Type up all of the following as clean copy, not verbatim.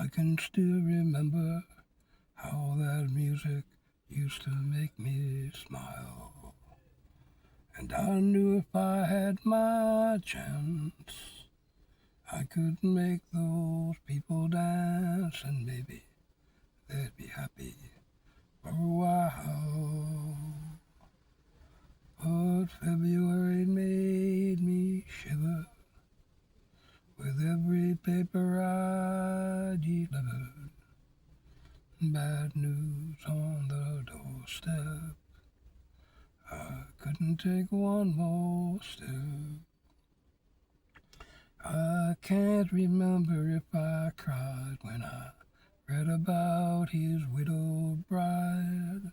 I can still remember how that music used to make me smile. And I knew if I had my chance, I could make those people dance, and maybe they'd be happy for a while. But February made me shiver with every paper I delivered. Bad news on the doorstep. I couldn't take one more step. I can't remember if I cried when I read about his widowed bride,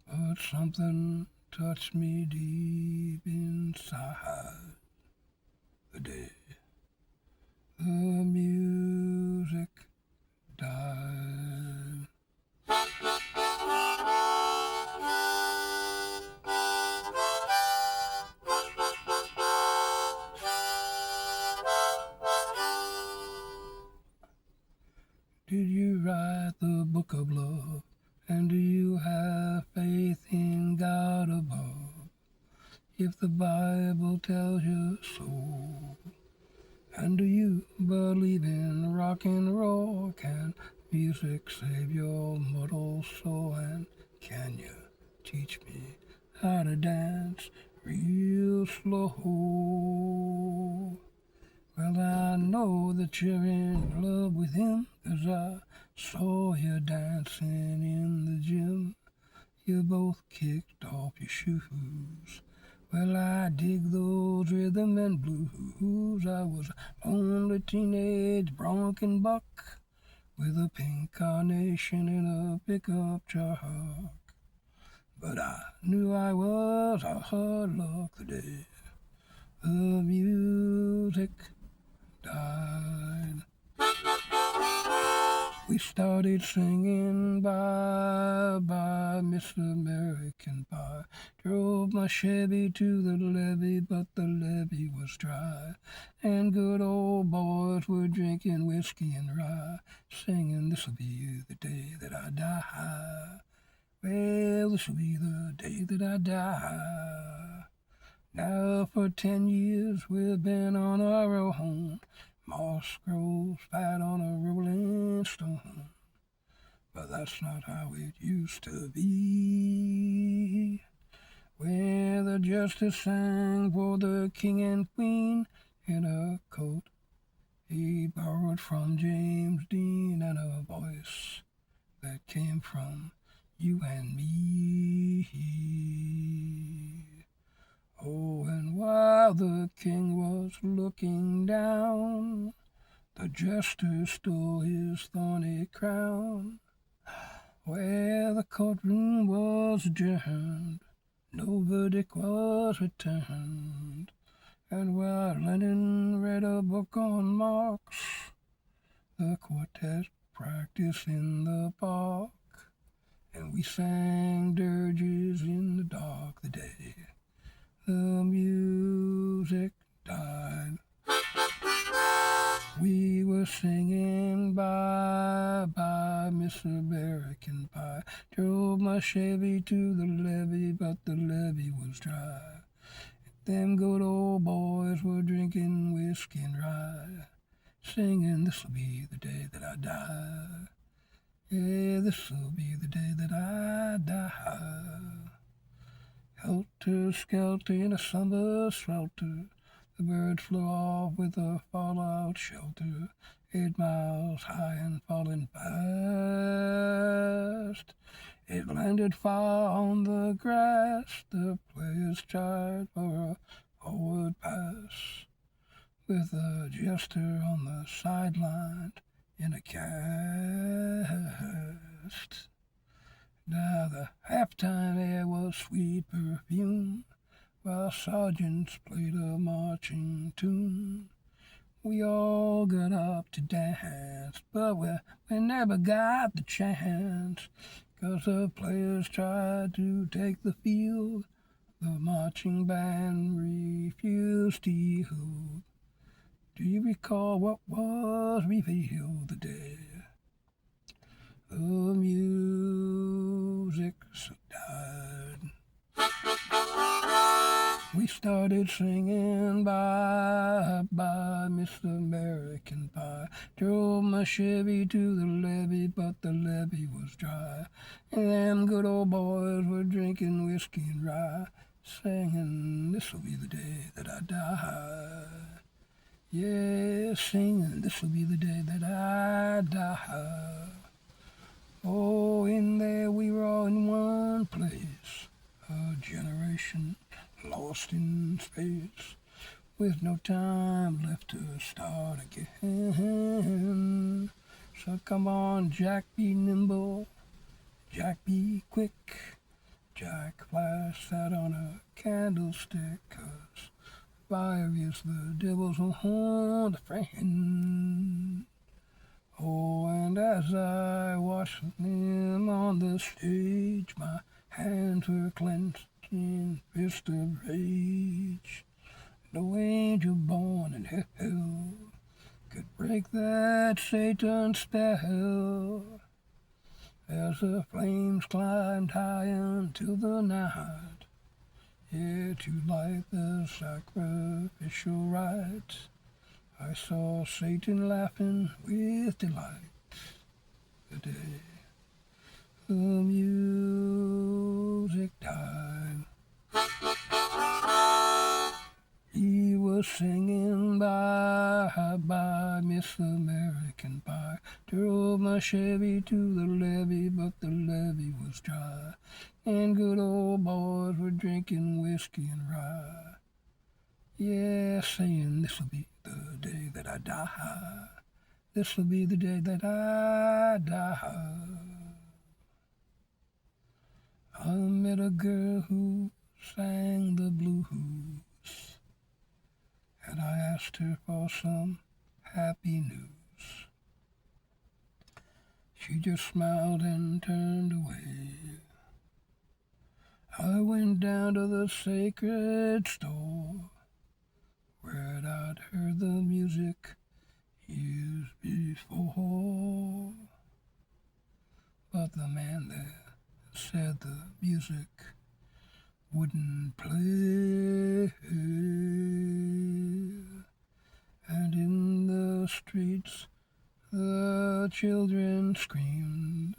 but something touched me deep inside the day the music died. Did you write the book of love? And do you have faith in God above? If the Bible tells you so. And do you believe in rock and roll? Can music save your mortal soul? And can you teach me how to dance real slow? Well, I know that you're in love with him, 'cause I saw you dancing in the gym. You both kicked off your shoes. Well, I dig those rhythm and blues. I was a lonely teenage bronco buck with a pink carnation in a pickup truck. But I knew I was a hard luck the day the music died. We started singing bye bye, Miss American Pie. Drove my Chevy to the levee, but the levee was dry. And good old boys were drinking whiskey and rye, singing, "This'll be the day that I die. Well, this'll be the day that I die." Now for 10 years we've been on our own. Moss grows fat on a rolling stone. But that's not how it used to be. Where the justice sang for the king and queen in a coat he borrowed from James Dean, and a voice that came from you and me. Oh, and while the king was looking down, the jester stole his thorny crown. Where the courtroom was adjourned, no verdict was returned. And while Lennon read a book on Marx, the quartet practiced in the park, and we sang dirges in the dark the day the music died. We were singing bye bye, Miss American Pie. Drove my Chevy to the levee, but the levee was dry. Them good old boys were drinking whiskey and rye, singing, "This'll be the day that I die. Yeah, this'll be the day that I die." Helter skelter in a summer swelter, the bird flew off with a fallout shelter, 8 miles high and falling fast. It landed far on the grass, the players tried for a forward pass, with a jester on the sideline in a cast. Now the halftime air was sweet perfume, while sergeants played a marching tune. We all got up to dance, but we never got the chance, 'cause the players tried to take the field. The marching band refused to yield. Do you recall what was revealed the day the music died. We started singing bye, bye, Miss American Pie. Drove my Chevy to the levee, but the levee was dry. And them good old boys were drinking whiskey and rye, singing, this'll be the day that I die. Yeah, singing, this'll be the day that I die. Oh, in there we were all in one place, a generation lost in space, with no time left to start again. So come on, Jack, be nimble, Jack, be quick, Jack, flash that on a candlestick, 'cause fire is the devil's own friend. Oh, and as I watched him on the stage, my hands were clenched in fist of rage. No angel born in hell could break that Satan's spell. As the flames climbed high into the night, yeah, to light the sacrificial rite, I saw Satan laughing with delight. The day the music died, he was singing bye, bye, Miss American Pie. Drove my Chevy to the levee, but the levee was dry, and good old boys were drinking whiskey and rye. Yeah, saying this'll be the day that I die. This'll be the day that I die. I met a girl who sang the blues, and I asked her for some happy news. She just smiled and turned away. I went down to the sacred store, where I'd heard the music years before. But the man there said the music wouldn't play. And in the streets the children screamed,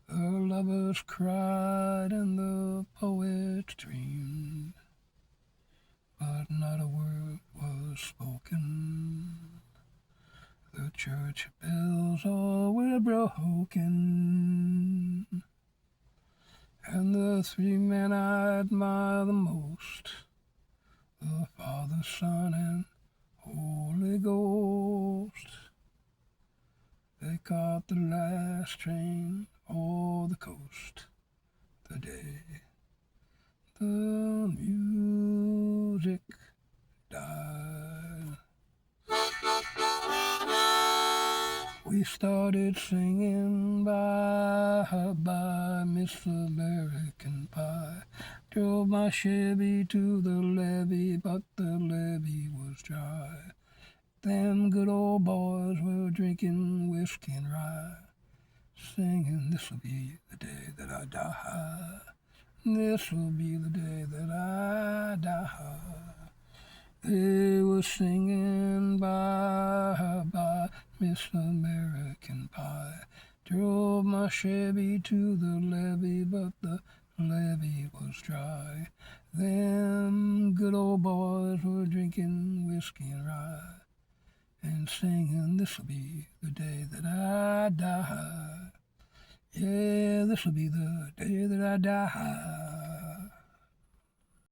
the lovers cried, and the poets dreamed. But not a word was spoken. The church bells all were broken. And the three men I admire the most, the Father, Son, and Holy Ghost, they caught the last train for the coast the day the music died. We started singing bye, bye, Miss American Pie. Drove my Chevy to the levee, but the levee was dry. Them good old boys were drinking whiskey and rye, singing, this'll be the day that I die. This'll be the day that I die. They were singing bye, bye, Miss American Pie. Drove my Chevy to the levee, but the levee was dry. Them good old boys were drinking whiskey and rye, and singing, this'll be the day that I die. Yeah, this'll be the day that I die.